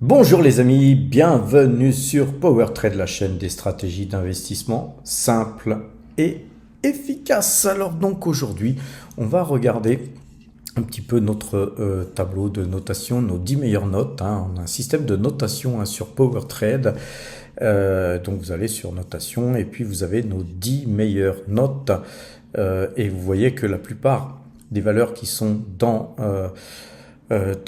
Bonjour les amis, bienvenue sur PowerTrade, la chaîne des stratégies d'investissement simples et efficaces. Alors donc aujourd'hui, on va regarder un petit peu notre tableau de notation, nos 10 meilleures notes. On a un système de notation sur PowerTrade. Donc vous allez sur notation et puis vous avez nos 10 meilleures notes. Et vous voyez que la plupart des valeurs qui sont dans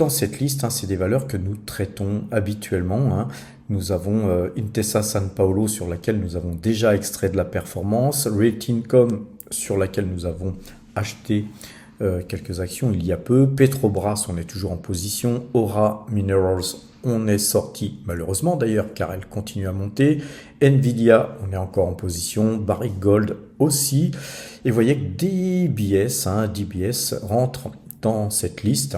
cette liste, c'est des valeurs que nous traitons habituellement. Nous avons Intesa Sanpaolo sur laquelle nous avons déjà extrait de la performance, Realty Income sur laquelle nous avons acheté quelques actions il y a peu, Petrobras on est toujours en position, Aura Minerals on est sorti malheureusement d'ailleurs car elle continue à monter, Nvidia on est encore en position, Barrick Gold aussi, et vous voyez que DBS rentre dans cette liste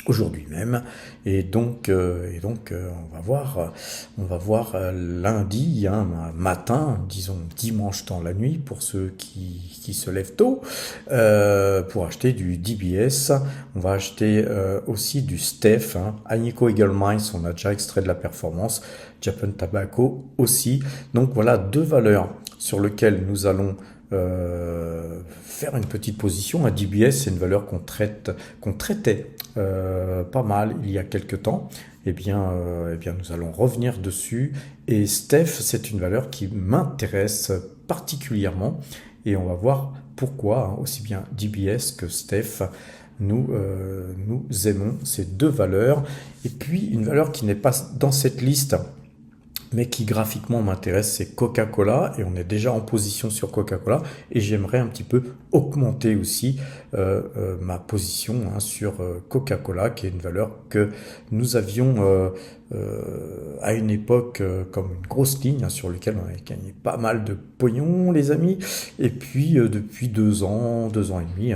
aujourd'hui même, et donc on va voir lundi matin, disons dimanche dans la nuit pour ceux qui se lèvent tôt, pour acheter du DBS. On va acheter aussi du STEF, Agnico Eagle Mines, on a déjà extrait de la performance, Japan Tobacco aussi. Donc voilà deux valeurs sur lesquelles nous allons faire une petite position. À DBS, c'est une valeur qu'on traitait pas mal il y a quelques temps. Eh bien, nous allons revenir dessus. Et Steph, c'est une valeur qui m'intéresse particulièrement. Et on va voir pourquoi, aussi bien DBS que Steph, nous aimons ces deux valeurs. Et puis, une valeur qui n'est pas dans cette liste, mais qui graphiquement m'intéresse, c'est Coca-Cola, et on est déjà en position sur Coca-Cola, et j'aimerais un petit peu augmenter aussi ma position sur Coca-Cola, qui est une valeur que nous avions à une époque comme une grosse ligne sur laquelle on avait gagné pas mal de pognon les amis, et puis depuis 2 ans et demi,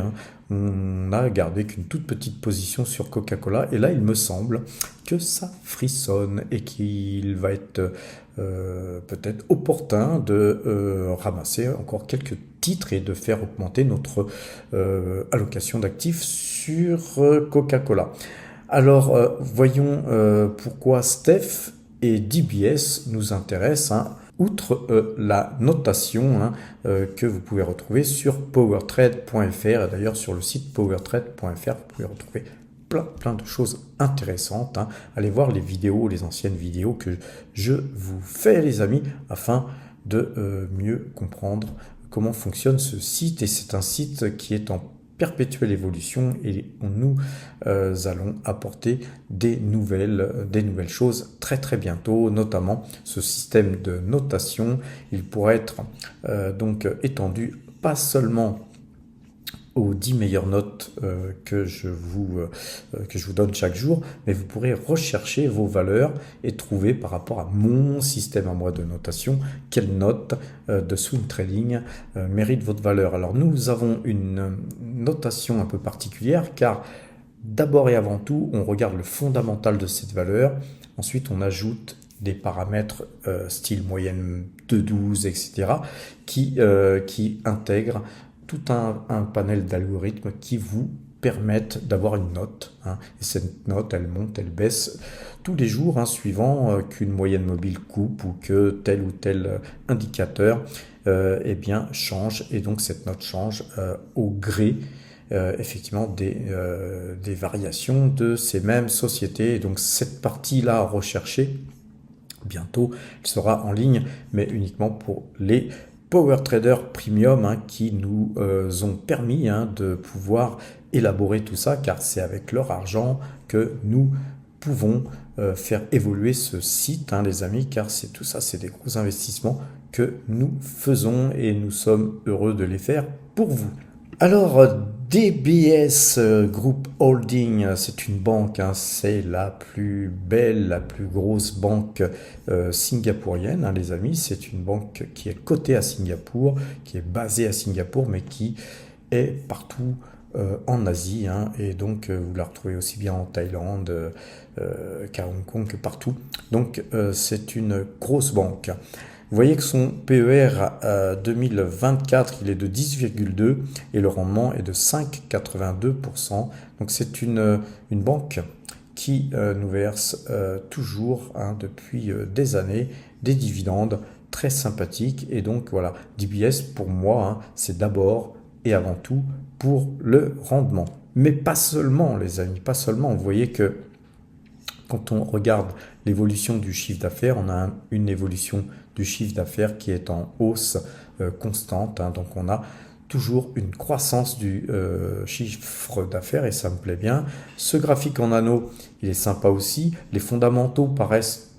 on a gardé qu'une toute petite position sur Coca-Cola, et là il me semble que ça frissonne et qu'il va être peut-être opportun de ramasser encore quelques titres et de faire augmenter notre allocation d'actifs sur Coca-Cola. Alors voyons pourquoi Steph et DBS nous intéressent, outre la notation que vous pouvez retrouver sur powertrade.fr, et d'ailleurs sur le site powertrade.fr vous pouvez retrouver plein de choses intéressantes. Allez voir les vidéos, les anciennes vidéos que je vous fais les amis, afin de mieux comprendre comment fonctionne ce site. Et c'est un site qui est en perpétuelle évolution, et nous allons apporter des nouvelles choses très bientôt, notamment ce système de notation. Il pourrait être donc étendu pas seulement aux 10 meilleures notes que je vous donne chaque jour, mais vous pourrez rechercher vos valeurs et trouver par rapport à mon système à moi de notation, quelle note de swing trading mérite votre valeur. Alors nous avons une notation un peu particulière, car d'abord et avant tout, on regarde le fondamental de cette valeur, ensuite on ajoute des paramètres style moyenne de 12, etc., qui intègrent tout un panel d'algorithmes qui vous permettent d'avoir une note. Et cette note, elle monte, elle baisse tous les jours, suivant qu'une moyenne mobile coupe ou que tel ou tel indicateur change. Et donc cette note change au gré effectivement des variations de ces mêmes sociétés. Et donc cette partie-là à rechercher, bientôt, elle sera en ligne, mais uniquement pour les Power Trader Premium qui nous ont permis de pouvoir élaborer tout ça, car c'est avec leur argent que nous pouvons faire évoluer ce site, les amis, car c'est tout ça, c'est des gros investissements que nous faisons et nous sommes heureux de les faire pour vous. Alors, DBS Group Holding, c'est une banque, c'est la plus belle, la plus grosse banque singapourienne, les amis. C'est une banque qui est cotée à Singapour, qui est basée à Singapour, mais qui est partout en Asie, et donc vous la retrouvez aussi bien en Thaïlande qu'à Hong Kong, que partout. Donc c'est une grosse banque. Vous voyez que son PER 2024, il est de 10,2 et le rendement est de 5,82%. Donc c'est une banque qui nous verse toujours depuis des années des dividendes très sympathiques. Et donc voilà, DBS pour moi, c'est d'abord et avant tout pour le rendement. Mais pas seulement les amis, pas seulement. Vous voyez que quand on regarde l'évolution du chiffre d'affaires, on a une évolution du chiffre d'affaires qui est en hausse constante. Donc on a toujours une croissance du chiffre d'affaires et ça me plaît bien. Ce graphique en anneau, il est sympa aussi. Les fondamentaux paraissent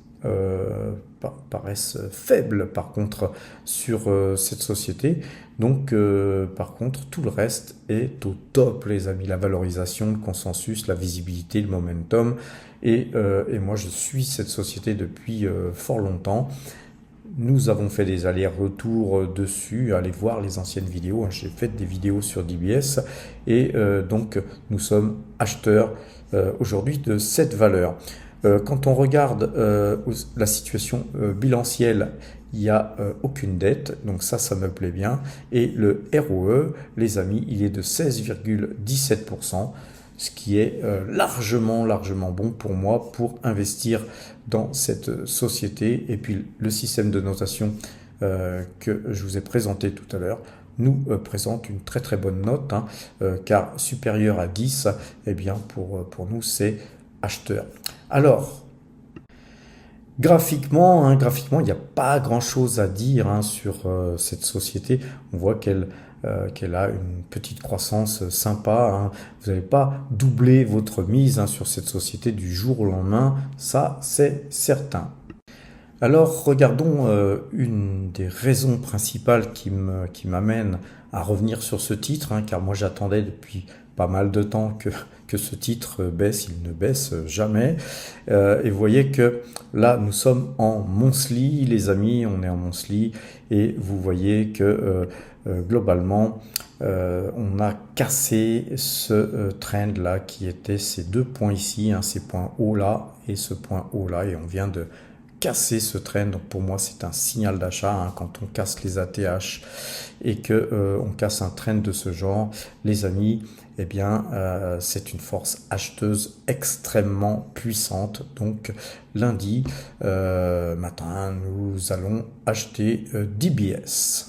faibles par contre sur cette société. Donc par contre tout le reste est au top les amis. La valorisation, le consensus, la visibilité, le momentum. Et moi je suis cette société depuis fort longtemps. Nous avons fait des allers-retours dessus, allez voir les anciennes vidéos, j'ai fait des vidéos sur DBS et donc nous sommes acheteurs aujourd'hui de cette valeur. Quand on regarde la situation bilancielle, il n'y a aucune dette, donc ça me plaît bien. Et le ROE, les amis, il est de 16,17%. Ce qui est largement bon pour moi pour investir dans cette société. Et puis le système de notation que je vous ai présenté tout à l'heure nous présente une très bonne note, car supérieur à 10, eh bien pour nous c'est acheteur. Alors, graphiquement, il n'y a pas grand-chose à dire sur cette société. On voit qu'elle a une petite croissance sympa. Vous n'allez pas doubler votre mise sur cette société du jour au lendemain, ça c'est certain. Alors regardons une des raisons principales qui m'amène à revenir sur ce titre, car moi j'attendais depuis pas mal de temps que ce titre baisse, il ne baisse jamais. Et vous voyez que là nous sommes en monthly les amis, on est en monthly et vous voyez que globalement on a cassé ce trend là qui était ces deux points ici, ces points hauts là et ce point haut là, et on vient de casser ce trend. Donc pour moi c'est un signal d'achat quand on casse les ATH et que on casse un trend de ce genre, les amis, eh bien c'est une force acheteuse extrêmement puissante. Donc lundi matin nous allons acheter DBS.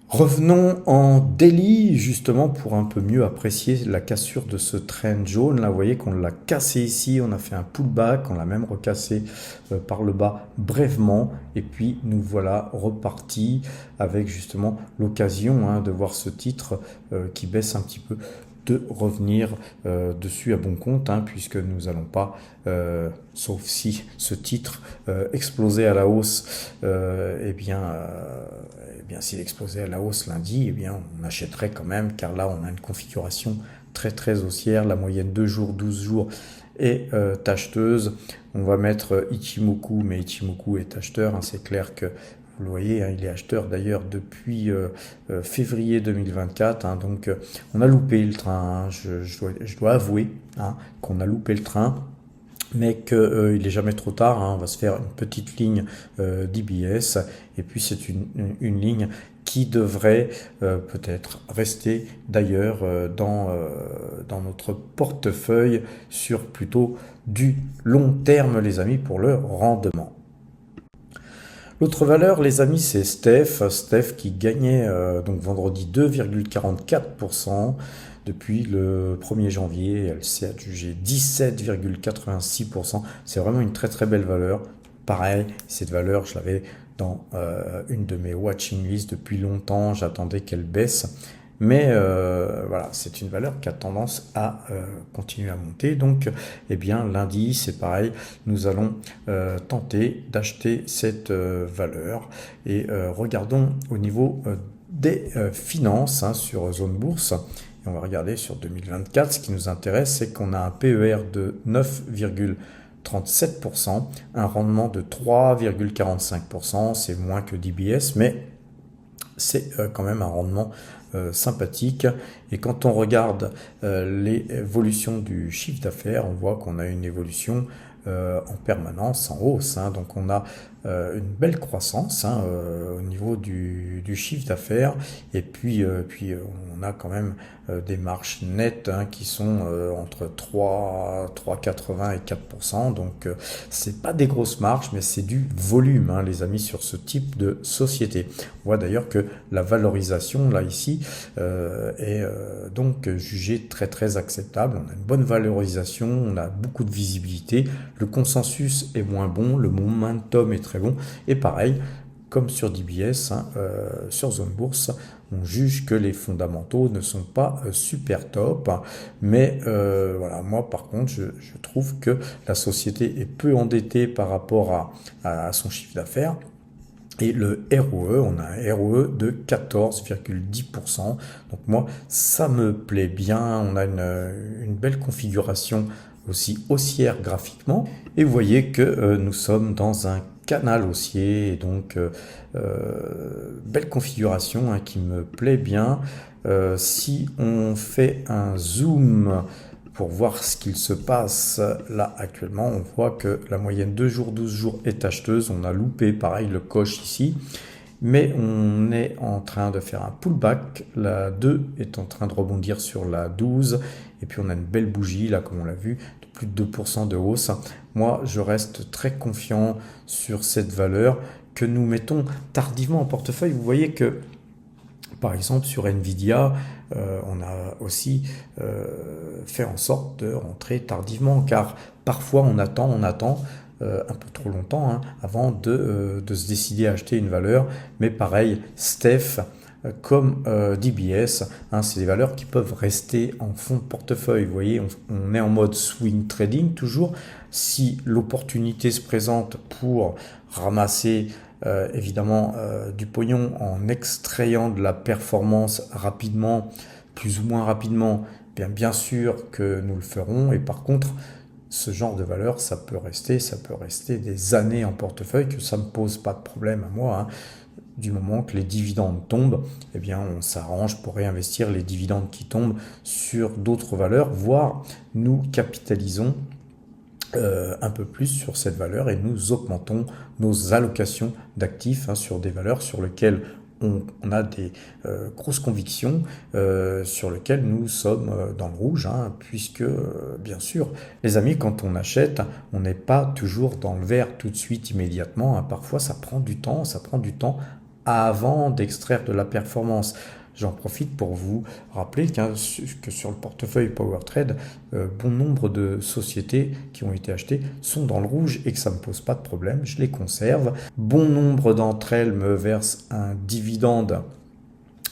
Revenons en daily justement pour un peu mieux apprécier la cassure de ce trend jaune. Là, vous voyez qu'on l'a cassé ici, on a fait un pullback, on l'a même recassé par le bas brièvement. Et puis nous voilà repartis avec justement l'occasion de voir ce titre qui baisse un petit peu, de revenir dessus à bon compte, puisque nous n'allons pas, sauf si ce titre explosait à la hausse, s'il explosait à la hausse lundi, on achèterait quand même, car là on a une configuration très haussière, la moyenne 2 jours, 12 jours est acheteuse. On va mettre Ichimoku, mais Ichimoku est acheteur, c'est clair que vous le voyez, il est acheteur d'ailleurs depuis février 2024. Donc on a loupé le train. Je dois avouer qu'on a loupé le train, mais qu'il n'est jamais trop tard. On va se faire une petite ligne DBS. Et puis c'est une ligne qui devrait peut-être rester d'ailleurs dans notre portefeuille sur plutôt du long terme, les amis, pour le rendement. L'autre valeur, les amis, c'est Steph qui gagnait donc vendredi 2,44%. Depuis le 1er janvier, elle s'est adjugée 17,86%. C'est vraiment une très belle valeur. Pareil, cette valeur, je l'avais dans une de mes watching lists depuis longtemps. J'attendais qu'elle baisse. Mais voilà, c'est une valeur qui a tendance à continuer à monter. Donc, lundi, c'est pareil. Nous allons tenter d'acheter cette valeur. Et regardons au niveau des finances sur Zone Bourse. Et on va regarder sur 2024. Ce qui nous intéresse, c'est qu'on a un PER de 9,37%, un rendement de 3,45%. C'est moins que DBS, mais c'est quand même un rendement sympathique. Et quand on regarde l'évolution du chiffre d'affaires, on voit qu'on a une évolution en permanence en hausse, hein. Donc on a une belle croissance, hein, au niveau du chiffre d'affaires, et puis, on a quand même des marges nettes, hein, qui sont entre 3,80 et 4%. Donc c'est pas des grosses marges, mais c'est du volume, hein, les amis, sur ce type de société. On voit d'ailleurs que la valorisation là ici est donc jugée très très acceptable. On a une bonne valorisation, on a beaucoup de visibilité, le consensus est moins bon, le momentum est très bon, et pareil comme sur DBS, hein, sur Zone Bourse, on juge que les fondamentaux ne sont pas super top, hein. Mais voilà, moi par contre, je trouve que la société est peu endettée par rapport à son chiffre d'affaires. Et le ROE, on a un ROE de 14,10%. Donc moi, ça me plaît bien. On a une belle configuration aussi haussière graphiquement. Et vous voyez que nous sommes dans un canal haussier. Et donc, belle configuration, hein, qui me plaît bien. Si on fait un zoom pour voir ce qu'il se passe là actuellement, on voit que la moyenne 2 jours, 12 jours est acheteuse. On a loupé pareil le coche ici, mais on est en train de faire un pullback. La 2 est en train de rebondir sur la 12, et puis on a une belle bougie là, comme on l'a vu, de plus de 2% de hausse. Moi, je reste très confiant sur cette valeur que nous mettons tardivement en portefeuille. Vous voyez que par exemple, sur Nvidia, on a aussi fait en sorte de rentrer tardivement, car parfois on attend un peu trop longtemps, hein, avant de se décider à acheter une valeur. Mais pareil, Steph, comme DBS, hein, c'est des valeurs qui peuvent rester en fond de portefeuille. Vous voyez, on est en mode swing trading toujours. Si l'opportunité se présente pour ramasser évidemment du pognon en extrayant de la performance rapidement, plus ou moins rapidement, bien sûr que nous le ferons. Et par contre, ce genre de valeur, ça peut rester des années en portefeuille, que ça ne me pose pas de problème à moi, hein. Du moment que les dividendes tombent, eh bien on s'arrange pour réinvestir les dividendes qui tombent sur d'autres valeurs, voire nous capitalisons un peu plus sur cette valeur et nous augmentons nos allocations d'actifs, hein, sur des valeurs sur lesquelles on a des grosses convictions, sur lesquelles nous sommes dans le rouge, hein, puisque bien sûr, les amis, quand on achète, on n'est pas toujours dans le vert tout de suite, immédiatement, hein. Parfois ça prend du temps avant d'extraire de la performance. J'en profite pour vous rappeler que sur le portefeuille PowerTrade, bon nombre de sociétés qui ont été achetées sont dans le rouge et que ça ne me pose pas de problème, je les conserve. Bon nombre d'entre elles me versent un dividende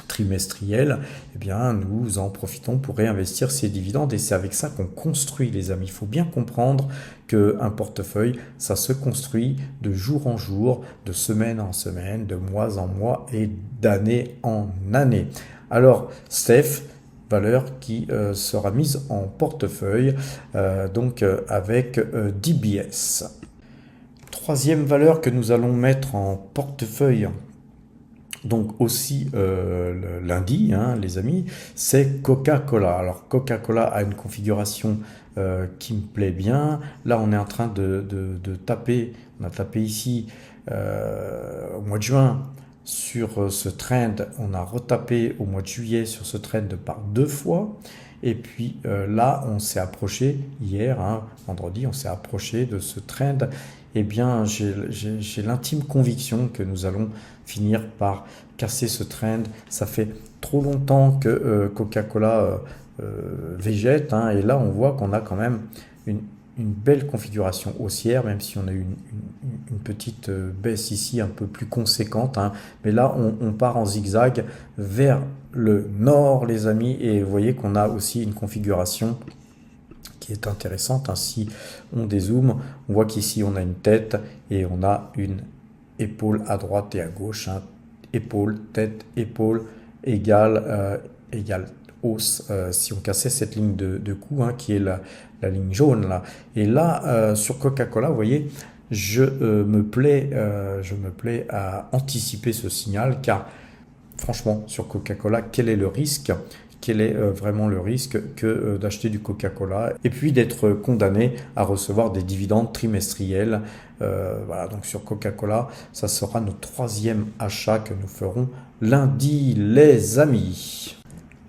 trimestriel, eh bien nous en profitons pour réinvestir ces dividendes, et c'est avec ça qu'on construit, les amis. Il faut bien comprendre qu'un portefeuille, ça se construit de jour en jour, de semaine en semaine, de mois en mois et d'année en année. Alors Steph, valeur qui sera mise en portefeuille, donc avec DBS. Troisième valeur que nous allons mettre en portefeuille, donc aussi lundi, hein, les amis, c'est Coca-Cola. Alors Coca-Cola a une configuration qui me plaît bien. Là, on est en train de taper, on a tapé ici au mois de juin sur ce trend, on a retapé au mois de juillet sur ce trend par 2 fois. Et puis là, on s'est approché hier, hein, vendredi, on s'est approché de ce trend. Eh bien, j'ai l'intime conviction que nous allons finir par casser ce trend. Ça fait trop longtemps que Coca-Cola végète, hein, et là, on voit qu'on a quand même une belle configuration haussière, même si on a eu une petite baisse ici un peu plus conséquente, hein. Mais là, on part en zigzag vers le nord, les amis, et vous voyez qu'on a aussi une configuration qui est intéressante, hein. Si on dézoome, on voit qu'ici on a une tête et on a une épaule à droite et à gauche, hein. Épaule, tête, épaule égale hausse, si on cassait cette ligne de cou, hein, qui est la ligne jaune là. Et là, sur Coca-Cola, vous voyez, je me plais à anticiper ce signal, car franchement, sur Coca-Cola, quel est le risque quel est vraiment le risque que d'acheter du Coca-Cola et puis d'être condamné à recevoir des dividendes trimestriels. Voilà, donc sur Coca-Cola, ça sera notre troisième achat que nous ferons lundi, les amis.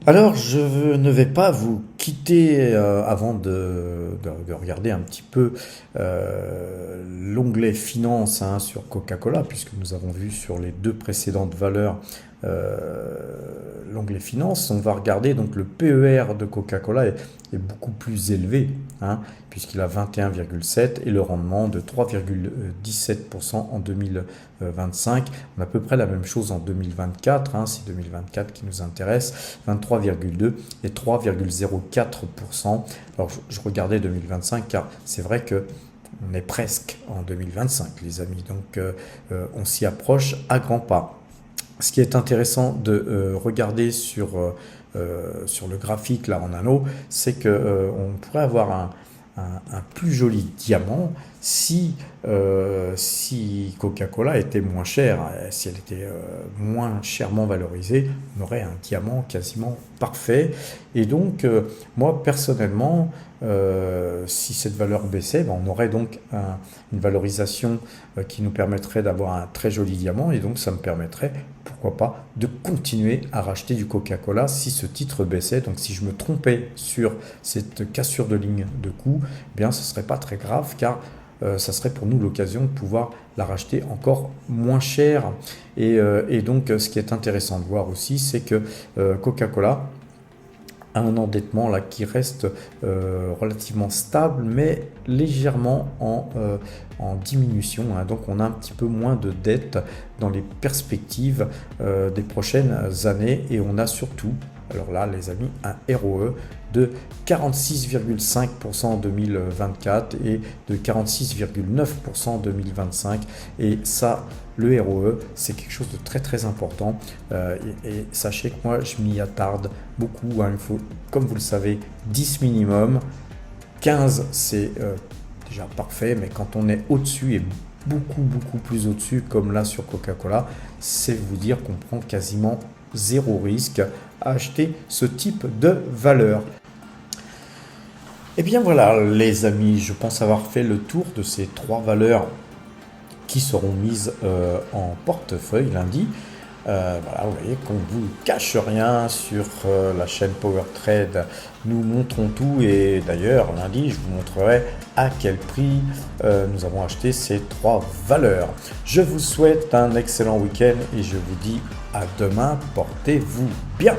Alors, je ne vais pas vous quitter avant de regarder un petit peu l'onglet finance sur Coca-Cola, puisque nous avons vu sur les deux précédentes valeurs l'onglet finance. On va regarder donc le PER de Coca-Cola est beaucoup plus élevé, puisqu'il a 21,7 et le rendement de 3,17% en 2025. On a à peu près la même chose en 2024, c'est 2024 qui nous intéresse, 23,2 et 3,04%. Alors je regardais 2025 car c'est vrai que on est presque en 2025 les amis, donc on s'y approche à grands pas. Ce qui est intéressant de regarder sur le graphique là en anneau, c'est qu'on pourrait avoir un plus joli diamant si Coca-Cola était moins cher, si elle était moins chèrement valorisée, on aurait un diamant quasiment parfait. Et donc, moi personnellement, si cette valeur baissait, on aurait donc une valorisation qui nous permettrait d'avoir un très joli diamant, et donc ça me permettrait, pourquoi pas, de continuer à racheter du Coca-Cola si ce titre baissait. Donc si je me trompais sur cette cassure de ligne de coût, ce ne serait pas très grave, car ça serait pour nous l'occasion de pouvoir la racheter encore moins cher. Et donc ce qui est intéressant de voir aussi, c'est que Coca-Cola a un endettement là qui reste relativement stable, mais légèrement en diminution. Donc on a un petit peu moins de dettes dans les perspectives des prochaines années, et on a surtout, alors là les amis, un ROE de 46,5% en 2024 et de 46,9% en 2025. Et ça, le ROE, c'est quelque chose de très très important. Et sachez que moi, je m'y attarde beaucoup. Il faut, comme vous le savez, 10 minimum. 15, c'est déjà parfait. Mais quand on est au-dessus et beaucoup plus au-dessus, comme là sur Coca-Cola, c'est vous dire qu'on prend quasiment zéro risque à acheter ce type de valeur. Et bien voilà les amis, je pense avoir fait le tour de ces trois valeurs qui seront mises en portefeuille lundi. Voilà, vous voyez qu'on ne vous cache rien sur la chaîne Power Trade. Nous montrons tout, et d'ailleurs lundi je vous montrerai à quel prix nous avons acheté ces trois valeurs. Je vous souhaite un excellent week-end et je vous dis à demain. Portez-vous bien.